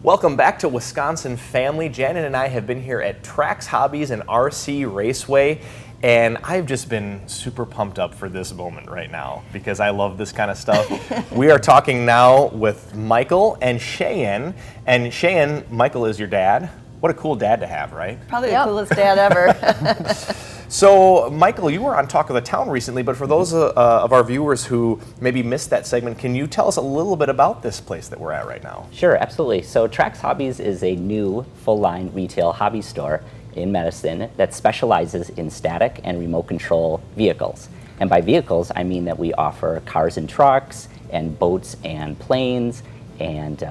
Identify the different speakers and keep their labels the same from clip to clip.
Speaker 1: Welcome back to Wisconsin Family. Janet and I have been here at Trax, Hobbies, and RC Raceway, and I've just been super pumped up for this moment right now because I love this kind of stuff. We are talking now with Michael and Shayen, and Shayen, Michael is your dad. What a cool dad to have, right?
Speaker 2: Probably the coolest dad ever.
Speaker 1: So, Michael, you were on Talk of the Town recently, but for those of our viewers who maybe missed that segment, can you tell us a little bit about this place that we're at right now?
Speaker 3: Sure, absolutely. So Trax Hobbies is a new full-line retail hobby store in Medicine that specializes in static and remote control vehicles. And by vehicles, I mean that we offer cars and trucks and boats and planes and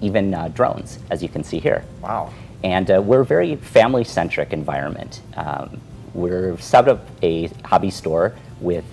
Speaker 3: even drones, as you can see here.
Speaker 1: Wow.
Speaker 3: And we're a very family-centric environment. We're set up a hobby store with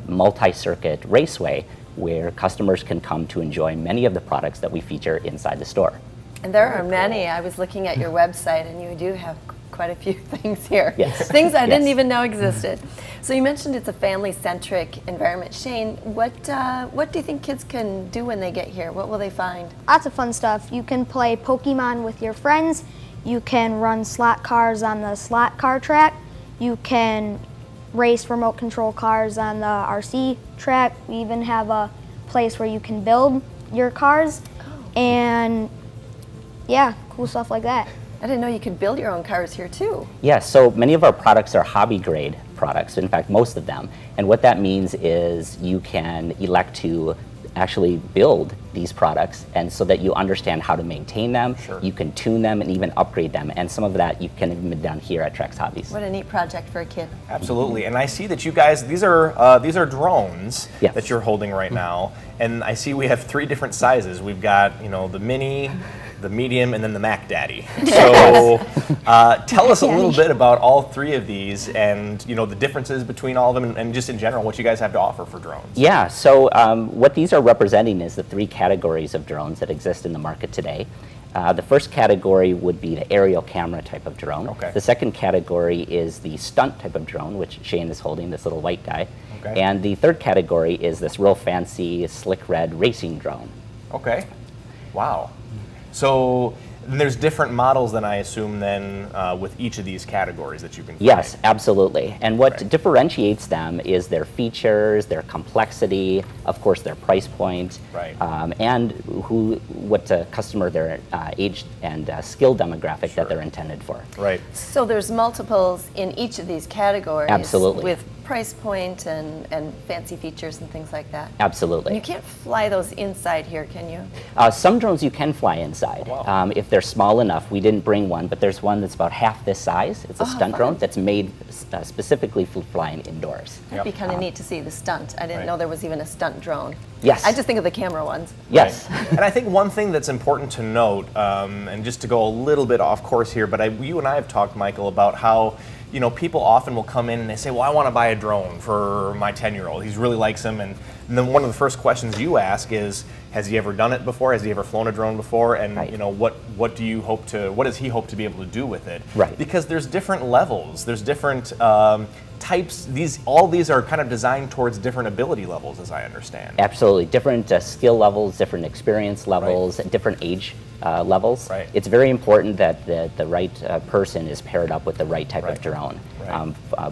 Speaker 3: multi-circuit Raceway where customers can come to enjoy many of the products that we feature inside the store.
Speaker 2: And there are many. I was looking at your website and you do have quite a few things here.
Speaker 3: Yes.
Speaker 2: Things I didn't even know existed. So you mentioned it's a family-centric environment. Shane, what do you think kids can do when they get here? What will they find?
Speaker 4: Lots of fun stuff. You can play Pokemon with your friends. You can run slot cars on the slot car track. You can race remote control cars on the RC track. We even have a place where you can build your cars. And yeah, cool stuff like that.
Speaker 2: I didn't know you could build your own cars here too.
Speaker 3: Yeah, so many of our products are hobby grade products, in fact most of them. And what that means is you can elect to actually build these products, and so that you understand how to maintain them, you can tune them and even upgrade them, and some of that you can even be done here at Trax Hobbies.
Speaker 2: What a neat project for a kid.
Speaker 1: Absolutely, and I see that you guys, these are drones that you're holding right now, and I see we have 3 different sizes. We've got, you know, the mini, the medium, and then the Mac Daddy. So tell us a little bit about all 3 of these and, you know, the differences between all of them and just in general what you guys have to offer for drones.
Speaker 3: Yeah, so what these are representing is the 3 categories of drones that exist in the market today. The first category would be the aerial camera type of drone.
Speaker 1: Okay.
Speaker 3: The second category is the stunt type of drone, which Shane is holding, this little white guy.
Speaker 1: Okay.
Speaker 3: And the third category is this real fancy slick red racing drone.
Speaker 1: Okay. Wow. So there's different models then I assume then with each of these categories that you can find.
Speaker 3: Yes, absolutely. And what differentiates them is their features, their complexity, of course their price point, and what customer their age and skill demographic that they're intended for.
Speaker 1: Right.
Speaker 2: So there's multiples in each of these categories.
Speaker 3: Absolutely.
Speaker 2: With price point and fancy features and things like that.
Speaker 3: Absolutely.
Speaker 2: You can't fly those inside here, can you?
Speaker 3: Some drones you can fly inside.
Speaker 1: Wow.
Speaker 3: If they're small enough. We didn't bring one, but there's one that's about half this size. It's a stunt drone that's made specifically for flying indoors.
Speaker 2: That'd be kind of neat to see the stunt. I didn't know there was even a stunt drone.
Speaker 3: Yes.
Speaker 2: I just think of the camera ones.
Speaker 3: Yes.
Speaker 1: Right. And I think one thing that's important to note, and just to go a little bit off course here, but you and I have talked, Michael, about how, you know, people often will come in and they say, well, I want to buy a drone for my 10-year-old. He really likes them. And then one of the first questions you ask is, has he ever done it before? Has he ever flown a drone before? And you know, what does he hope to be able to do with it?
Speaker 3: Right.
Speaker 1: Because there's different levels. There's different types. All these are kind of designed towards different ability levels, as I understand.
Speaker 3: Absolutely. Different skill levels, different experience levels, different age levels.
Speaker 1: Right.
Speaker 3: It's very important that the right person is paired up with the right type of drone,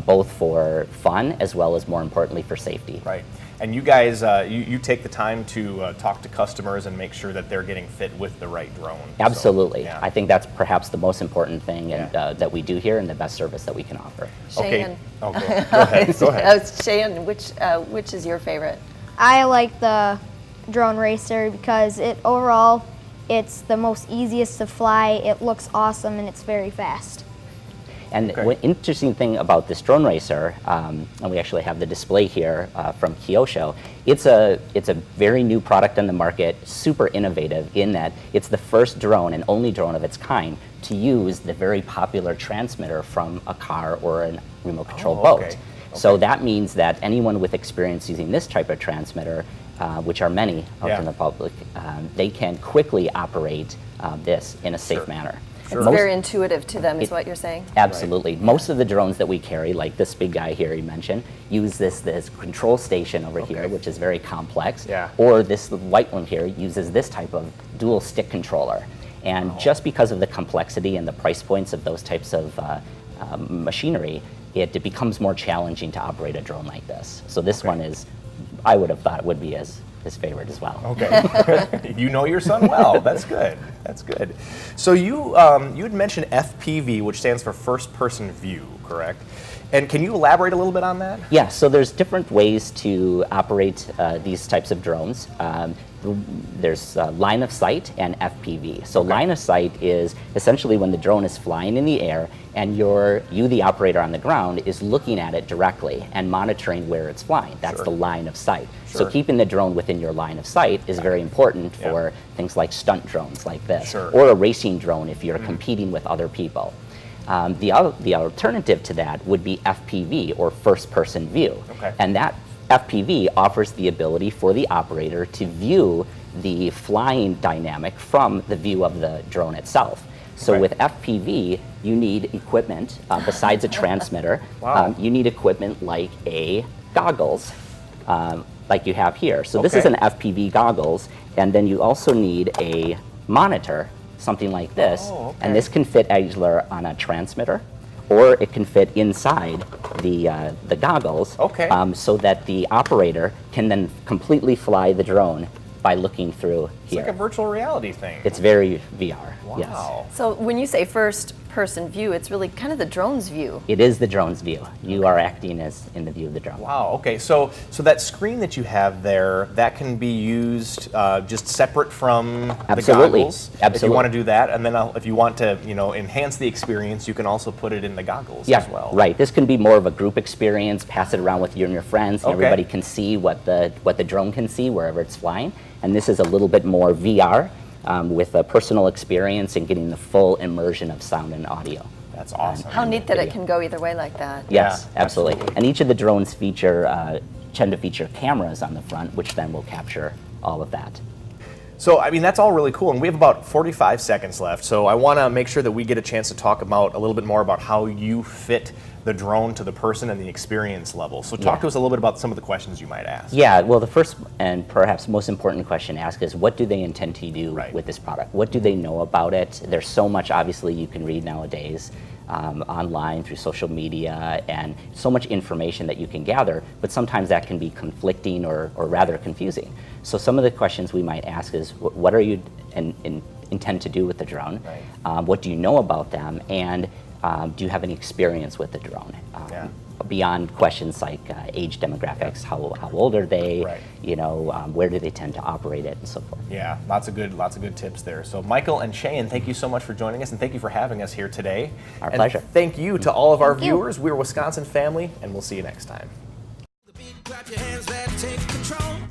Speaker 3: both for fun as well as, more importantly, for safety.
Speaker 1: Right. And you guys, you take the time to talk to customers and make sure that they're getting fit with the right drone.
Speaker 3: Absolutely.
Speaker 1: So,
Speaker 3: I think that's perhaps the most important thing that we do here and the best service that we can offer.
Speaker 2: Shayen.
Speaker 1: Okay. Go ahead. Go ahead.
Speaker 2: Shayen, which is your favorite?
Speaker 4: I like the drone racer because overall it's the most easiest to fly, it looks awesome, and it's very fast.
Speaker 3: And one interesting thing about this drone racer, and we actually have the display here from Kyosho, it's a very new product on the market, super innovative in that it's the first drone and only drone of its kind to use the very popular transmitter from a car or a remote control boat. So that means that anyone with experience using this type of transmitter, which are many out in the public, they can quickly operate this in a safe manner.
Speaker 2: It's very intuitive to them, is what you're saying?
Speaker 3: Absolutely. Most of the drones that we carry, like this big guy here you mentioned, use this control station over here, which is very complex. Or this white one here uses this type of dual stick controller. And just because of the complexity and the price points of those types of machinery, it becomes more challenging to operate a drone like this. So this one is, I would have thought, would be his favorite as well.
Speaker 1: Okay, you know your son well. That's good. That's good. So you had mentioned FPV, which stands for first person view, correct? And can you elaborate a little bit on that?
Speaker 3: Yeah, so there's different ways to operate these types of drones. There's line of sight and FPV. So line of sight is essentially when the drone is flying in the air and you, the operator on the ground, is looking at it directly and monitoring where it's flying. That's the line of sight. So keeping the drone within your line of sight is very important for things like stunt drones like this, or a racing drone if you're competing with other people. The alternative to that would be FPV, or first person view. And that FPV offers the ability for the operator to view the flying dynamic from the view of the drone itself. So with FPV, you need equipment besides a transmitter. You need equipment like goggles, like you have here. So this is an FPV goggles, and then you also need a monitor, something like this, and this can fit either on a transmitter, or it can fit inside the goggles, so that the operator can then completely fly the drone by looking through here.
Speaker 1: It's like a virtual reality thing.
Speaker 3: It's very VR.
Speaker 1: Wow.
Speaker 3: Yes.
Speaker 2: So when you say first person view, it's really kind of the drone's view.
Speaker 3: It is the drone's view. You are acting as in the view of the drone.
Speaker 1: Wow. Okay. So that screen that you have there, that can be used just separate from the goggles. If you want to do that, and then if you want to, enhance the experience, you can also put it in the goggles as well.
Speaker 3: Right. This can be more of a group experience. Pass it around with you and your friends, and everybody can see what the drone can see wherever it's flying. And this is a little bit more VR. With a personal experience and getting the full immersion of sound and audio.
Speaker 1: That's awesome.
Speaker 2: How neat that it can go either way like that.
Speaker 3: Yes, absolutely. And each of the drones tend to feature cameras on the front, which then will capture all of that.
Speaker 1: So, I mean, that's all really cool, and we have about 45 seconds left, so I want to make sure that we get a chance to talk about a little bit more about how you fit the drone to the person and the experience level. So talk to us a little bit about some of the questions you might ask.
Speaker 3: Yeah, well, the first and perhaps most important question to ask is, what do they intend to do with this product? What do they know about it? There's so much, obviously, you can read nowadays online through social media, and so much information that you can gather, but sometimes that can be conflicting or rather confusing. So some of the questions we might ask is, what are you intend to do with the drone? What do you know about them? And do you have any experience with the drone? Beyond questions like age demographics, how old are they? Where do they tend to operate it, and so forth.
Speaker 1: Yeah, lots of good tips there. So Michael and Shayen, thank you so much for joining us, and thank you for having us here today.
Speaker 3: Our pleasure.
Speaker 1: Thank you to all of our viewers. We're Wisconsin family, and we'll see you next time.
Speaker 5: Clap your hands, let's take control.